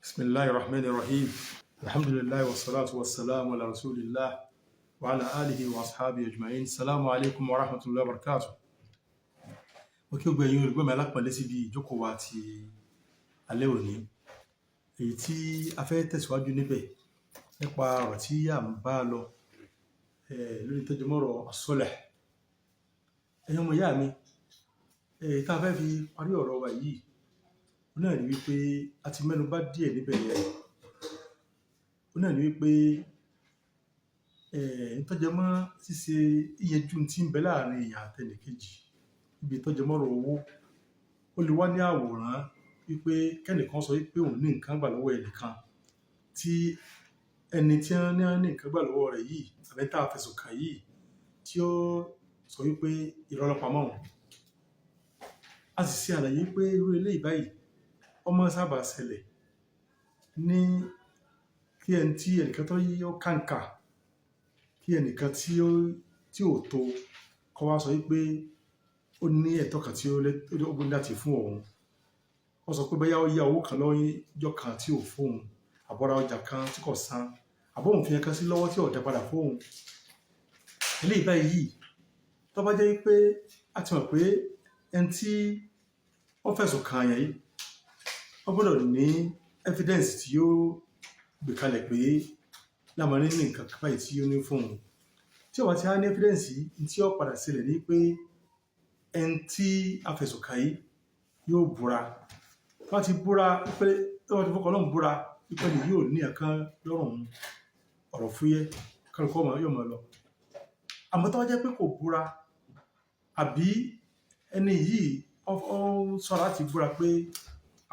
بسم الله الرحمن الرحيم الحمد لله والصلاة والسلام على رسول الله وعلى آله وأصحابه أجمعين السلام عليكم ورحمة الله وبركاته. Mo kí gbogbo ẹ̀yin olùgbọ́ mi alápọ̀nlé síbi ìjókòó wa ti alẹ́ òní èyí tí a fẹ́ tẹ̀síwájú níbẹ̀ nípa ọ̀rọ̀ tí à ń bá lọ lórí tó jẹ mọ́ ọ̀rọ̀ as-sulh. Ẹ̀yin ọmọ ìyá mi tá a fẹ́ fi parí ọ̀rọ̀ wa yìí ó náà ní wípé a ti mẹ́nu bà díẹ̀ níbẹ̀ yẹn ó náà ní wípé tó jẹ mọ́ ṣíṣe ìyẹjú tí ń bẹ láàrin èèyàn àtẹnìkejì ibi tó jẹ mọ́rọ̀ owó ó lè wá ní àwòrán wípé kẹ́nìkan sọ wípé òun ní nǹkan gbà lọ́wọ́ ẹnìkan tí ẹni tí wọ́n ní nǹkan gbà lọ́wọ́ rẹ̀ yìí àbẹ́ tá a fẹ̀sùn kàn yìí tí ó sọ wípé irọ́ ló pamọ́ òun. A sì ṣe àlàyé pé irú eléyìí báyìí ọmọ sábà ṣẹlẹ̀ ní kí ẹni tí ẹnìkan tó yí ó kàǹkà kí ẹnìkan tí ò tó kọ́ wá sọ wípé ó ní ẹ̀tọ́ kan tí ó gbé láti fún òun. Wọ́n sọ pé bóyá ó yá owó kan lọ́jọ́ kan tí ò fóun àbọ̀ra ọjà kan tí kò san àbóhùn fi ẹ̀kan sí lọ́wọ́ tí ò dá padà fóun. Eléyìí báyìí tó bá jẹ́ pé a ti mọ̀ pé ẹni tí wọ́n fẹ̀sùn kàn yẹn yìí wọ́n gbọ́dọ̀ ní evidence tí yóò gbé kalẹ̀ pé lámọ̀rí ní nǹkan báyìí tí ó ní fóun. Tí ó bá ti á ní evidence yìí tí ó padà ṣẹlẹ̀ ní pé ẹni tí a fẹ̀sùn kàn yìí yóò búra wọ́n ti búra pé wọ́n ti fọkàn lọ́hùn búra pé ní yóò ní ẹ̀kan lọ́rùn ọ̀rọ̀ fúyẹ́ kálukọ́ yóò máa lọ. Àmọ́ tó bá jẹ́ pé kò búra àbí ẹni yìí ó sọ láti búra pé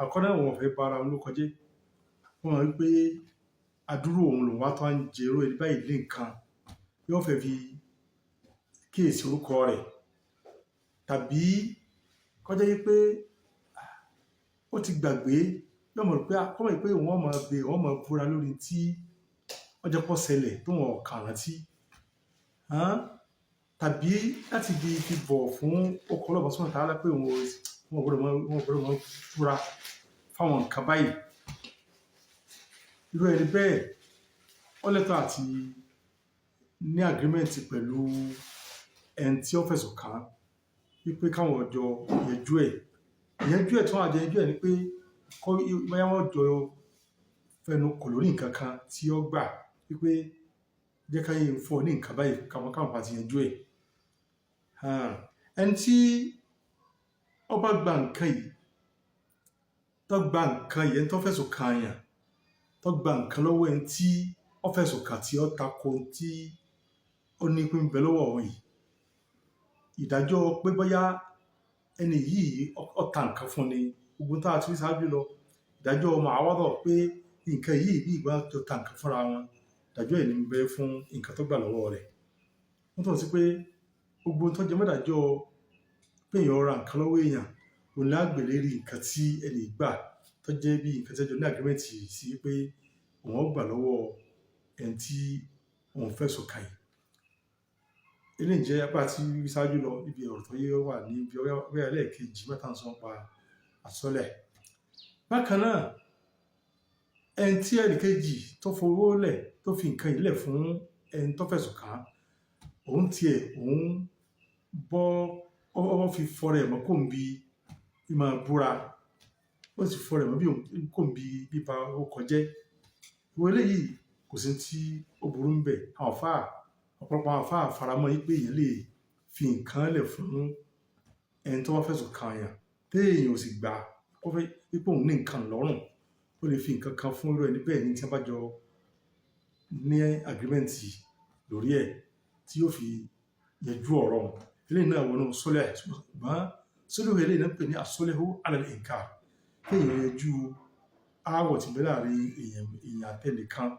àkọ́dá òun ò fẹ́ bá ara òun ló kọjá wọ́n mọ̀ wípé àdúró òun lòun wá tó ń jẹ́rọ ẹni báyìí lé nǹkan yóò fẹ́ fi kíyèsí orúkọ rẹ̀ tàbí kọjá yí pé ó ti gbàgbé yóò mọ̀ pé akọ́mọ̀ pé wọ́n mọ̀ búra lórí tí ọjọ́ pọ̀ ṣẹlẹ̀ tó wọ́n kàn rántí tàbí láti fi bọ̀ fún ọkọ̀ ọlọ́pàá sọ̀rọ̀ tààlà pé wọ́n gbọ́dọ̀ mọ̀ búra fáwọn nǹkan báyìí. Irú ẹni bẹ́ẹ̀ ó lẹ́tọ̀ọ́ àti ní agreement pẹ̀lú ẹni tí ó fẹ̀sùn kàn wípé káwọn ọjọ́ yẹjú ẹ̀ tí wọ́n àjọ yẹjú ẹ̀ ni pé bóyá wọ́n jọ fẹnu kò lórí nǹkan kan tí ó gbà wípé jẹ́ ká yẹn fọ́ ní nǹkan báyìí káwọn bá ti yẹjú ẹ̀. Ẹni tí ó bá gba nǹkan yìí tó gba nǹkan yìí ẹni tó fẹ̀sùn kàn yàn tó gba nǹkan lọ́wọ́ ẹni tí ó fẹ̀sùn kàn tí ó tako tí ó ní pín bẹ lọ́wọ́ òun yìí ìdájọ́ pé bóyá ẹni yìí ó ta nǹkan fún ni ogun tá a ti rí ṣáájú lọ ìdájọ́ ọmọ àwọ̀dọ̀ pé nǹkan yìí bí ìgbà tó ta nǹkan fúnra wọn ìdájọ́ ẹ̀ ní bẹ fún nǹkan tó gbà lọ́wọ́ rẹ̀. Wọ́n tọ́ sí pé gbogbo tó jẹ mọ́dájọ́ pé èèyàn ra nǹkan lọ́wọ́ èèyàn òun lágbèlè rí nǹkan tí ẹni gbà tó jẹ́ bí nǹkan tẹ́jọ́ ní agreement sí pé òun gbà lọ́wọ́ ẹni tí òun fẹ̀sùn kàn yìí. Eléyìí jẹ́ apá tí ṣáájú lọ ibi ọ̀rọ̀ tó yẹ wà ní ibi ọwọ́ ẹlẹ́ẹ̀kejì mẹ́ta ń sọ pa as-sulh. Bákan náà ẹni tí ẹnì kejì tó fowó lẹ̀ tó fi nǹkan yìí lẹ̀ fún ẹni tó fẹ̀sùn kàn òun bọ́ fi fọ́rẹ̀ mọ́ kò ń bi ìmọ̀ búra ó sì fọ́rẹ̀ mọ́ bí kò ń bi bíba ó kọjẹ́. Ìwọ eléyìí kò sí tí ó burú ń bẹ̀ ọ̀pọ̀lọpọ̀ àwọn àfáà faramọ́ yí pé èèyàn lè fi nǹkan lẹ̀ fún ẹni tó wá fẹ̀sùn kàn yàn téèyàn ò sì gbà ó fẹ́ wípé òun ní nǹkan lọ́rùn ó lè fi nǹkan kan fún irú ẹni bẹ́ẹ̀ ní tí wọ́n bá jọ ní agreement lórí ẹ̀ tí yóò fi yanjú ọ̀rọ̀ wọn. Eléyìí náà wọnú sulh ṣùgbọ́n sulh eléyìí náà ń pè ní as-sulhu ala al-inkar kéèyàn yanjú aáwọ̀ tí ń bẹ láàrin èèyàn àtẹnìkan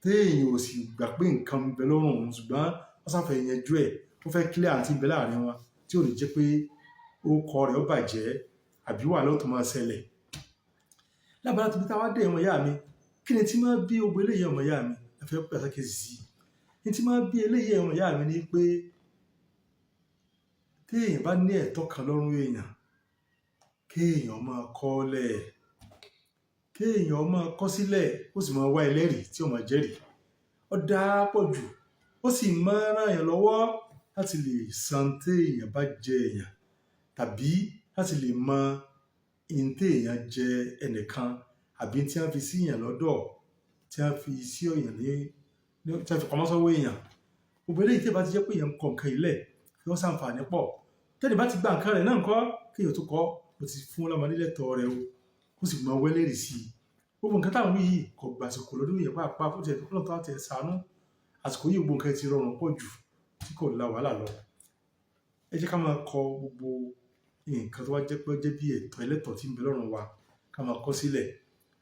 téèyàn ò sì gbà pé nǹkan ń bẹ lọ́rùn òun ṣùgbọ́n wọ́n sáfẹ́ yanjú ẹ̀ ó fẹ́ clear àti ń bẹ láàrin wọn tí ò ní jẹ́ pé ó kọ rẹ̀ ó bàjẹ́ àbí wà lọ́tọ̀ máa ṣẹlẹ̀. Lábàlá tóbi táwa dé ọmọ ìyá mi kí ni tí máa bí ogun eléyìí ọmọ ìyá mi ẹ fẹ́ pàtàkì sí ní tí máa bí eléyìí ọmọ ìyá mi ni pé téèyàn bá ní ẹ̀tọ́ kan lọ́rùn èèyàn kéèyàn máa kọ́lẹ̀ kéèyàn máa kọ sílẹ̀ ó sì máa wá ẹlẹ́rìí tí ó máa jẹ́rìí ó dáa pọ̀ jù ó sì máa ràn yàn lọ́wọ́ láti lè san téèyàn bá jẹ èèyàn tàbí láti lè mọ ihun téèyàn jẹ ẹnìkan àbí tí wọ́n fi síyàn lọ́dọ̀ tí wọ́n fi sí èèyàn tí wọ́n fi pamọ́ sọ́wọ́ èèyàn gbogbo eléyìí tí ìbá ti jẹ́ pé èèyàn ń kọ nǹkan ilẹ̀ kí wọ́n ṣàǹfààní pọ̀ tẹ́lẹ̀ bá ti gba nǹkan rẹ̀ náà ń kọ́ kéèyàn tó kọ́ ó ti fún ọlọ́mọdé lẹ́tọ̀ọ́ rẹ̀ o kó sì mọ wẹ́lẹ́rì sí i gbogbo nǹkan táwọn yìí kò gbà àsìkò lọ́dún yẹn pàápàá fún tiẹ̀ tó lọ́tọ́ àti ẹ̀ sànú àsìkò yìí gbogbo nǹkan ti rọrùn pọ̀ jù tí kò la wàhálà lọ ẹ jẹ́ ká máa kọ gbogbo nǹkan tó wá jẹ́ pé ó jẹ́ bí ẹ̀tọ́ ẹlẹ́tọ̀ọ́ tí ń bẹ lọ́rùn wa ká máa kọ sílẹ̀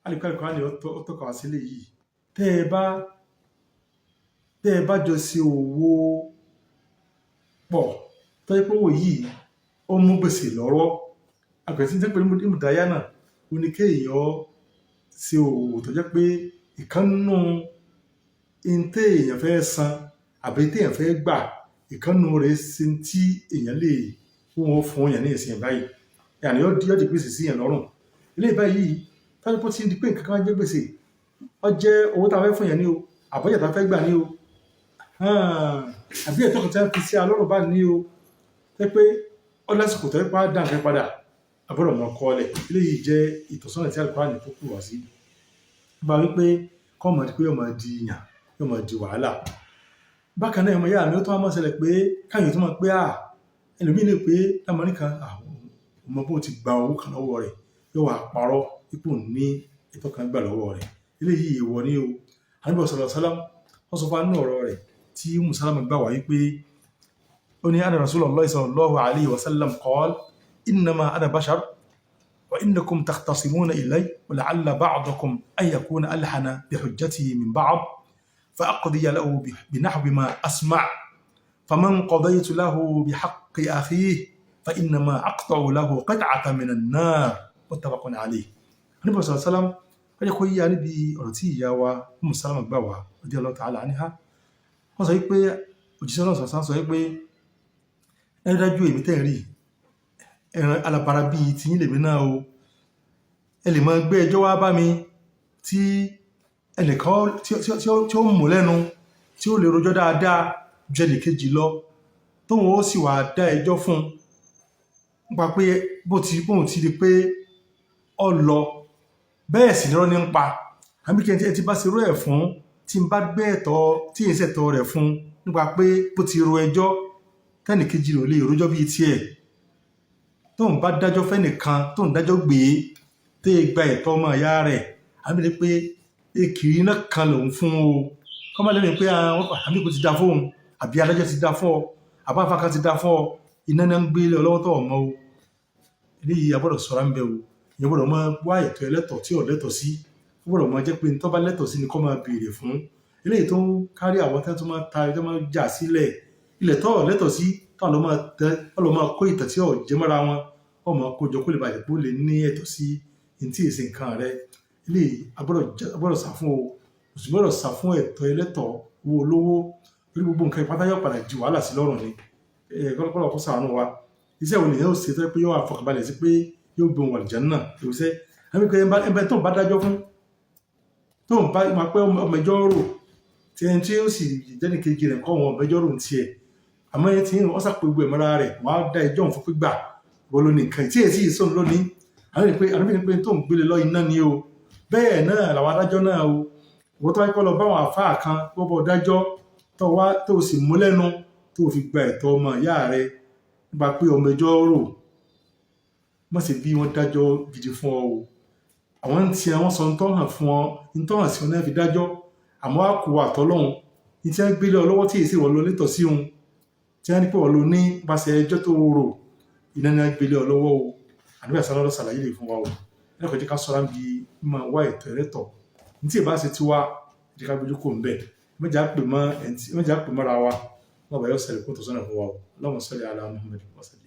alùpùpù àlè ó tọ́ka wá sílẹ̀ yìí tẹ́ ẹ bá jọ ṣe òwò pọ̀ tó jẹ́ pé òwò yìí ó mú gbèsè lọ́rọ̀ àgbẹ̀sí tí ń pè ní ìmùdáyà náà ó ní kéèyàn ṣe òwò tó jẹ́ pé ìkànnù ìntẹ́ èèyàn fẹ́ san àbí téèyàn fẹ́ gbà ìkànnù rẹ̀ ṣe tí èèyàn lè wọ́n fún èèyàn ní ìsìn báyìí yàrá yóò di gbèsè sí èèyàn lọ́rùn ilé báyìí tájú pé ó ti di pé nǹkan kan jẹ́ gbèsè ó jẹ́ owó tá a fẹ́ fún èèyàn ní o àbọ̀jà tá a fẹ́ gbà ní o àbí ẹ̀tọ́ kan tí wọ́n fi sí alọ́rùn bá ní o tẹ́ pé ó lásìkò tó yẹ pa dá nǹkan padà àbọ̀rọ̀ mọ́ kọ́ ọlẹ̀ eléyìí jẹ́ ìtọ́sọ́nà tí Al-Qur'ani tó kù wá sí bá wípé kọ́ mọ̀ pé yóò máa di ìyàn yóò máa di wàhálà bákan náà ẹmọ yá mi ó tó wá mọ́ ṣẹlẹ̀ pé káyọ̀ tó máa pé ẹlòmíì lè pé lámọ́rí kan ọmọ bó ti gba owó kan lọ́wọ́ rẹ̀ yóò wà parọ́ ipò ní ètò kan gbà lọ́wọ́ rẹ̀ eléyìí èèwọ̀ ni o Ànábì sallallahu alaihi wasallam wọ́n sọ fún anú ọ̀rọ̀ rẹ̀ tí Salama gbà wáyé pé ó ní anna Rasulullahi sallallahu alaihi wasallam qala innama ana bashar wa innakum takhtasimuna ilayya wa la'alla ba'dakum an yakuna alhana bi hujjatihi min ba'd fa aqdiya lahu bi nahwi ma asma' faman qadaytu lahu bi haqqi akhihi fa innama aqta'u lahu qit'atan min an-nar muttafaqun alayh Ànábì sallallahu alaihi wasallam ó jẹ́ kó yíya níbi ọ̀rọ̀ tí ìyá wa Salama gbà wá radiyallahu ta'ala anha wọ́n sọ wípé òjíṣẹ́ náà sọ̀sán sọ wípé ẹni dájú èmi tẹ́ rí ẹran alabara bíi ti yín lèmi náà o ẹ lè máa gbé ẹjọ́ wá bá mi tí ẹnìkan tí ó mú lẹ́nu tí ó lè rojọ́ dáadáa ju ẹnìkejì lọ tóun ó sì wá dá ẹjọ́ fún nípa pé bóun ti di pé ọ lọ bẹ́ẹ̀ sì nírọ́ ní ń pa àbí kí ẹ ti bá ṣe rú ẹ̀ fún tí n bá gbé ẹ̀tọ́ tí èyí ṣẹ̀tọ́ rẹ̀ fún nípa pé bó ti ro ẹjọ́ tẹ́nìkejì rẹ̀ ò lè rojọ́ bíi tiẹ̀ tóun bá dájọ́ fẹ́nìkan tóun dájọ́ gbé tẹ́ ẹ gba ẹ̀tọ́ ọmọ ìyá rẹ̀ àbí ni pé èkìrí náà kan lòun fún o kọ́ máa lẹ́nu pé àbí kò ti da fóun àbí adájọ́ ti da fún ọ àbá afákan ti da fún ọ iná náà ń gbé ọlọ́wọ́ tó ọmọ o eléyìí agbọ́dọ̀ sọ̀rọ̀ ń bẹ o ìyẹn gbọ́dọ̀ máa wá ẹ̀tọ́ ẹlẹ́tọ̀ tí ò lẹ́tọ̀ sí ó gbọ́dọ̀ máa jẹ́ pé tó bá lẹ́tọ̀ sí ni kó máa béèrè fún eléyìí tó ń kárí àwọn tó máa ta ẹjọ́ máa jà sílẹ̀ ilẹ̀ tó lẹ́tọ̀ sí táwọn lọ́ máa kó ìtàn tí ò jẹ́ mọ́ra wọn ó máa kó jọ kó lè bàjẹ́ pé ó lè ní ẹ̀tọ́ sí ní tí èsì nǹkan rẹ̀ eléyìí agbọ́dọ̀ sá fún o òsì gbọ́dọ̀ sá fún ẹ̀tọ́ ẹlẹ́tọ̀ owó olówó lórí gbogbo nǹkan ìpátá yóò padà di wàhálà sí lọ́rùn ni kọ́lọ́kọ́lọ́ kó ṣàánú wa iṣẹ́ wo nìyẹn ó ṣe tó yẹ pé yóò wà fọkànbalẹ̀ sí pé yóò gbé wọn àlùjánnà ìwòsẹ́ ẹgbẹ́ tó ń bá dájọ́ fún tó ń bá máa pẹ́ ọmọ ẹjọ́ rò tí ẹni tí ó sì jẹ́ni kejì rẹ̀ kọ́ wọn ọmọ ẹjọ́ rò ń tiẹ̀ àmọ́ ẹni tí wọ́n sàpè gbogbo ẹ̀ mọ́ra rẹ̀ wọ́n á dá ẹjọ́ òun fún pígbà wọ́n ló ní nǹkan tí èsì yìí sọ̀rọ̀ lónìí àwọn pé tó ń gbélé lọ iná ni o bẹ́ẹ̀ náà làwọn adájọ́ náà o wọ́n tó wáyé kọ́ lọ bá àwọn àfáà kan wọ́n bọ̀ dájọ́ tó sì mú lẹ́nu tó fi gba ẹ̀tọ́ ọmọ ìyá rẹ̀ nípa pé ọmọ ẹjọ́ rò má ṣe bí wọ́n dájọ́ gidi fún ọ o àwọn tí àwọn sọ ntọ́hàn fún ọ ntọ́hàn sí ọ náà fi dájọ́ àmọ́ àkùwà àtọ́lọ́hun ní tí wọ́n gbélé ọ lọ́wọ́ tí èsì wọ́n lọ létọ̀ sí òun tí wọ́n ní pé wọ́n lọ ní pàṣẹ ẹjọ́ tó rò iná ní wọ́n gbélé ọ lọ́wọ́ o àdúgbò àṣà lọ́dọ̀ ṣàlàyé lè fún wa o ẹ̀kọ́ jẹ́ ká sọ́ra bí máa wá ẹ̀tọ́ ẹlẹ́tọ̀ ní tí ì bá ṣe ti wá jẹ́ ká gbójú kò ń bẹ̀ mẹ́jà pè mọ́ra wa wọ́n bá yọ sẹ́lẹ̀ kó tó sọ́nà fún wa o Allahumma salli ala Muhammad wa sallam.